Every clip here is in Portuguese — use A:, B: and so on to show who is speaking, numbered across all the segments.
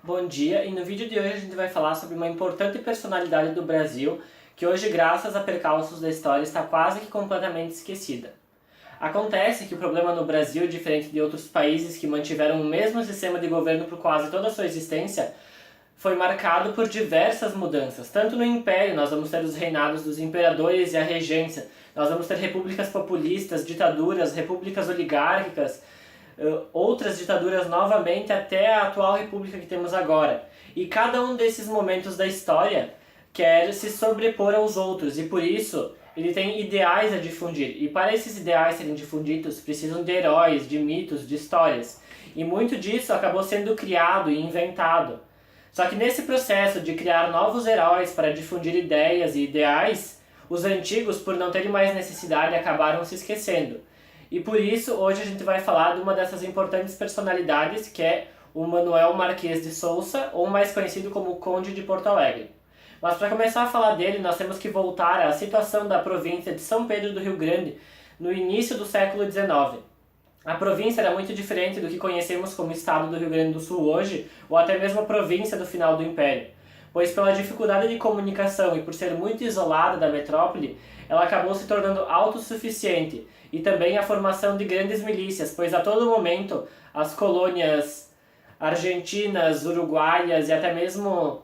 A: Bom dia, e no vídeo de hoje a gente vai falar sobre uma importante personalidade do Brasil que hoje, graças a percalços da história, está quase que completamente esquecida. Acontece que o problema no Brasil, diferente de outros países que mantiveram o mesmo sistema de governo por quase toda a sua existência, foi marcado por diversas mudanças. Tanto no Império, nós vamos ter os reinados dos imperadores e a regência, nós vamos ter repúblicas populistas, ditaduras, repúblicas oligárquicas, outras ditaduras novamente até a atual república que temos agora. E cada um desses momentos da história quer se sobrepor aos outros e por isso ele tem ideais a difundir. E para esses ideais serem difundidos precisam de heróis, de mitos, de histórias. E muito disso acabou sendo criado e inventado. Só que nesse processo de criar novos heróis para difundir ideias e ideais, os antigos, por não terem mais necessidade, acabaram se esquecendo. E por isso, hoje a gente vai falar de uma dessas importantes personalidades, que é o Manuel Marquês de Sousa, ou mais conhecido como Conde de Porto Alegre. Mas para começar a falar dele, nós temos que voltar à situação da província de São Pedro do Rio Grande, no início do século XIX. A província era muito diferente do que conhecemos como estado do Rio Grande do Sul hoje, ou até mesmo a província do final do Império, pois pela dificuldade de comunicação e por ser muito isolada da metrópole, ela acabou se tornando autossuficiente, e também a formação de grandes milícias, pois a todo momento as colônias argentinas, uruguaias e até mesmo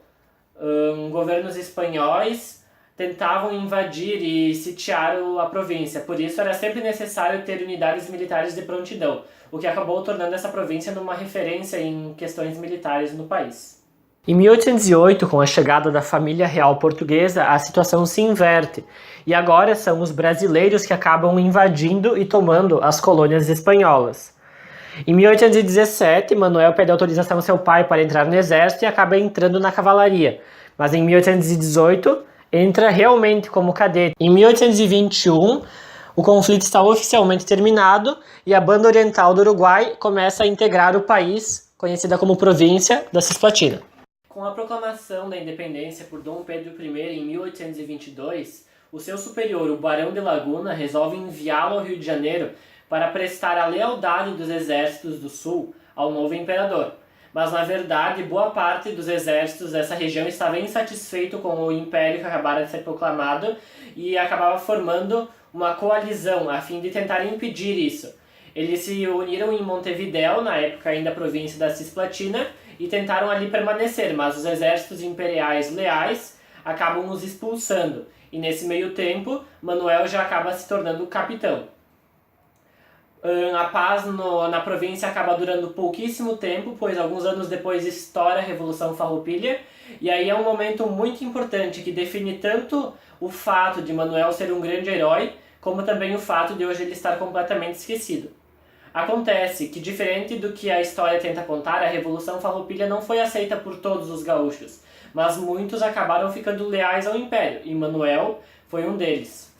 A: governos espanhóis tentavam invadir e sitiar a província. Por isso era sempre necessário ter unidades militares de prontidão, o que acabou tornando essa província numa referência em questões militares no país. Em 1808, com a chegada da família real portuguesa, a situação se inverte, e agora são os brasileiros que acabam invadindo e tomando as colônias espanholas. Em 1817, Manuel pede autorização ao seu pai para entrar no exército e acaba entrando na cavalaria, mas em 1818 entra realmente como cadete. Em 1821, o conflito está oficialmente terminado e a Banda Oriental do Uruguai começa a integrar o país, conhecida como Província da Cisplatina. Com a proclamação da independência por Dom Pedro I em 1822, o seu superior, o Barão de Laguna, resolve enviá-lo ao Rio de Janeiro para prestar a lealdade dos exércitos do Sul ao novo imperador. Mas, na verdade, boa parte dos exércitos dessa região estava insatisfeito com o império que acabara de ser proclamado e acabava formando uma coalizão a fim de tentar impedir isso. Eles se uniram em Montevidéu, na época ainda província da Cisplatina, e tentaram ali permanecer, mas os exércitos imperiais leais acabam os expulsando. E nesse meio tempo, Manuel já acaba se tornando capitão. A paz na província acaba durando pouquíssimo tempo, pois alguns anos depois estoura a Revolução Farroupilha, e aí é um momento muito importante que define tanto o fato de Manuel ser um grande herói, como também o fato de hoje ele estar completamente esquecido. Acontece que, diferente do que a história tenta contar, a Revolução Farroupilha não foi aceita por todos os gaúchos, mas muitos acabaram ficando leais ao Império, e Manuel foi um deles.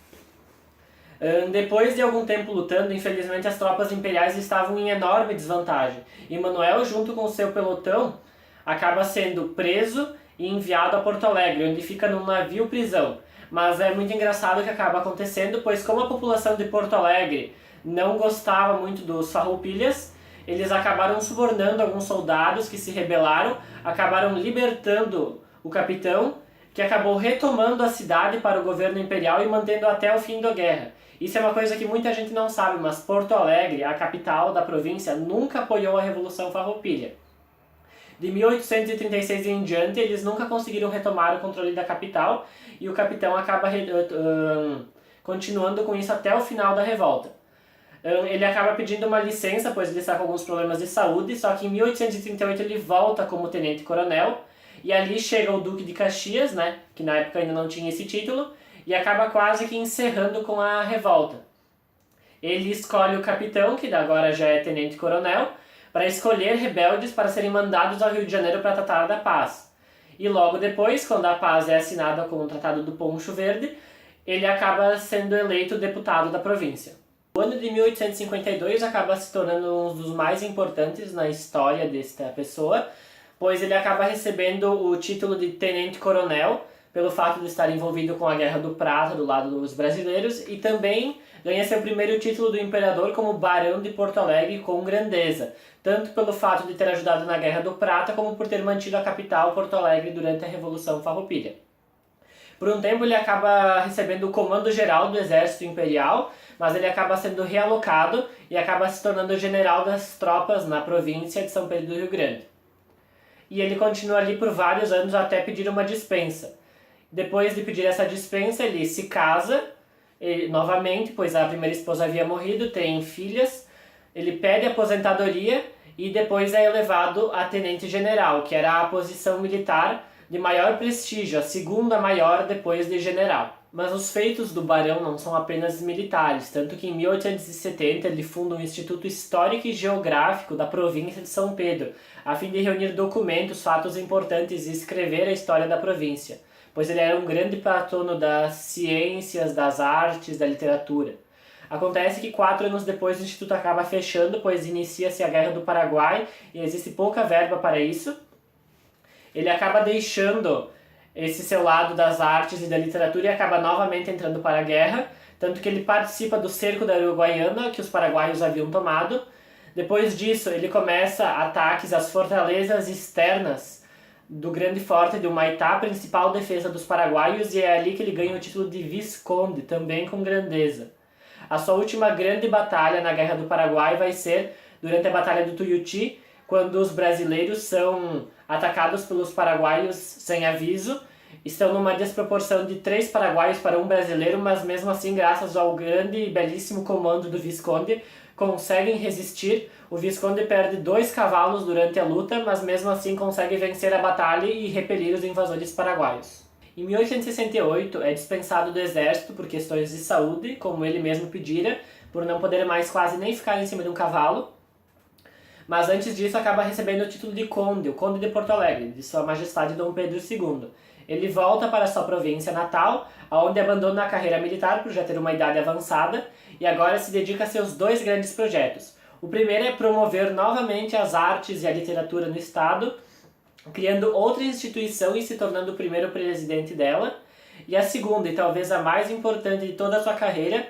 A: Depois de algum tempo lutando, infelizmente as tropas imperiais estavam em enorme desvantagem, e Manuel, junto com seu pelotão, acaba sendo preso e enviado a Porto Alegre, onde fica num navio prisão. Mas é muito engraçado o que acaba acontecendo, pois como a população de Porto Alegre não gostava muito dos farroupilhas, eles acabaram subornando alguns soldados que se rebelaram, acabaram libertando o capitão, que acabou retomando a cidade para o governo imperial e mantendo até o fim da guerra. Isso é uma coisa que muita gente não sabe, mas Porto Alegre, a capital da província, nunca apoiou a Revolução Farroupilha. De 1836 em diante, eles nunca conseguiram retomar o controle da capital e o capitão acaba continuando com isso até o final da revolta. Ele acaba pedindo uma licença, pois ele está com alguns problemas de saúde, só que em 1838 ele volta como tenente-coronel, e ali chega o Duque de Caxias, né, que na época ainda não tinha esse título, e acaba quase que encerrando com a revolta. Ele escolhe o capitão, que agora já é tenente-coronel, para escolher rebeldes para serem mandados ao Rio de Janeiro para tratar da paz. E logo depois, quando a paz é assinada com o Tratado do Poncho Verde, ele acaba sendo eleito deputado da província. O ano de 1852 acaba se tornando um dos mais importantes na história desta pessoa, pois ele acaba recebendo o título de tenente-coronel, pelo fato de estar envolvido com a Guerra do Prata do lado dos brasileiros, e também ganha seu primeiro título do imperador como Barão de Porto Alegre com grandeza, tanto pelo fato de ter ajudado na Guerra do Prata como por ter mantido a capital, Porto Alegre, durante a Revolução Farroupilha. Por um tempo ele acaba recebendo o comando geral do exército imperial, mas ele acaba sendo realocado e acaba se tornando general das tropas na província de São Pedro do Rio Grande. E ele continua ali por vários anos até pedir uma dispensa. Depois de pedir essa dispensa, ele se casa novamente, pois a primeira esposa havia morrido, tem filhas. Ele pede aposentadoria e depois é elevado a tenente-general, que era a posição militar de maior prestígio, a segunda maior depois de general. Mas os feitos do barão não são apenas militares, tanto que em 1870 ele funda um Instituto Histórico e Geográfico da província de São Pedro, a fim de reunir documentos, fatos importantes e escrever a história da província, pois ele era um grande patrono das ciências, das artes, da literatura. Acontece que 4 anos depois o Instituto acaba fechando, pois inicia-se a Guerra do Paraguai e existe pouca verba para isso. Ele acaba deixando esse seu lado das artes e da literatura e acaba novamente entrando para a guerra, tanto que ele participa do cerco da Uruguaiana, que os paraguaios haviam tomado. Depois disso, ele começa ataques às fortalezas externas do Grande Forte de Humaitá, principal defesa dos paraguaios, e é ali que ele ganha o título de Visconde, também com grandeza. A sua última grande batalha na Guerra do Paraguai vai ser durante a Batalha do Tuiuti, quando os brasileiros são atacados pelos paraguaios sem aviso. Estão numa desproporção de 3 paraguaios para 1 brasileiro, mas mesmo assim, graças ao grande e belíssimo comando do Visconde, conseguem resistir. O Visconde perde 2 cavalos durante a luta, mas mesmo assim consegue vencer a batalha e repelir os invasores paraguaios. Em 1868 é dispensado do exército por questões de saúde, como ele mesmo pedira, por não poder mais quase nem ficar em cima de um cavalo. Mas antes disso acaba recebendo o título de conde, o conde de Porto Alegre, de Sua Majestade Dom Pedro II. Ele volta para sua província natal, onde abandona a carreira militar por já ter uma idade avançada, e agora se dedica a seus 2 grandes projetos. O primeiro é promover novamente as artes e a literatura no estado, criando outra instituição e se tornando o primeiro presidente dela. E a segunda, e talvez a mais importante de toda a sua carreira,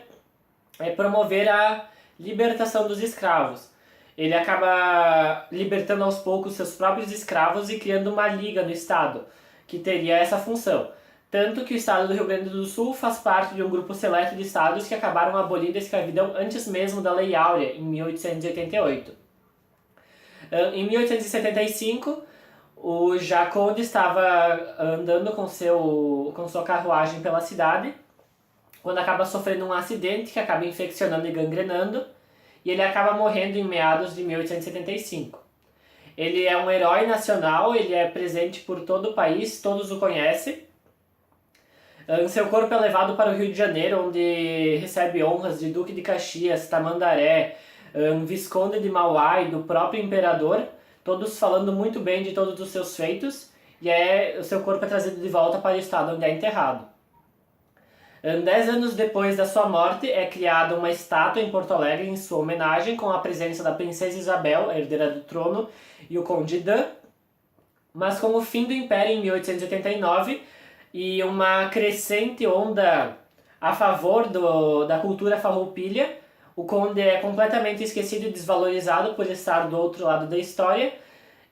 A: é promover a libertação dos escravos. Ele acaba libertando aos poucos seus próprios escravos e criando uma liga no estado, que teria essa função. Tanto que o estado do Rio Grande do Sul faz parte de um grupo seleto de estados que acabaram abolindo a escravidão antes mesmo da Lei Áurea, em 1888. Em 1875, o Jaconde estava andando com sua carruagem pela cidade, quando acaba sofrendo um acidente que acaba infeccionando e gangrenando, e ele acaba morrendo em meados de 1875. Ele é um herói nacional, ele é presente por todo o país, todos o conhecem. Seu corpo é levado para o Rio de Janeiro, onde recebe honras de Duque de Caxias, Tamandaré, Visconde de Mauá e do próprio imperador, todos falando muito bem de todos os seus feitos, e o seu corpo é trazido de volta para o estado onde é enterrado. 10 anos depois da sua morte, é criada uma estátua em Porto Alegre em sua homenagem, com a presença da princesa Isabel, a herdeira do trono, e o conde Dan. Mas com o fim do Império em 1889 e uma crescente onda a favor da cultura farroupilha, o conde é completamente esquecido e desvalorizado por estar do outro lado da história,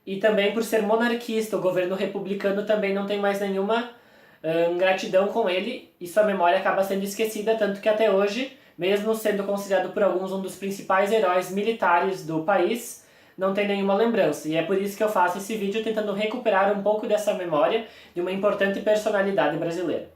A: e também por ser monarquista. O governo republicano também não tem mais nenhuma gratidão com ele, e sua memória acaba sendo esquecida, tanto que até hoje, mesmo sendo considerado por alguns um dos principais heróis militares do país, não tem nenhuma lembrança. E é por isso que eu faço esse vídeo tentando recuperar um pouco dessa memória de uma importante personalidade brasileira.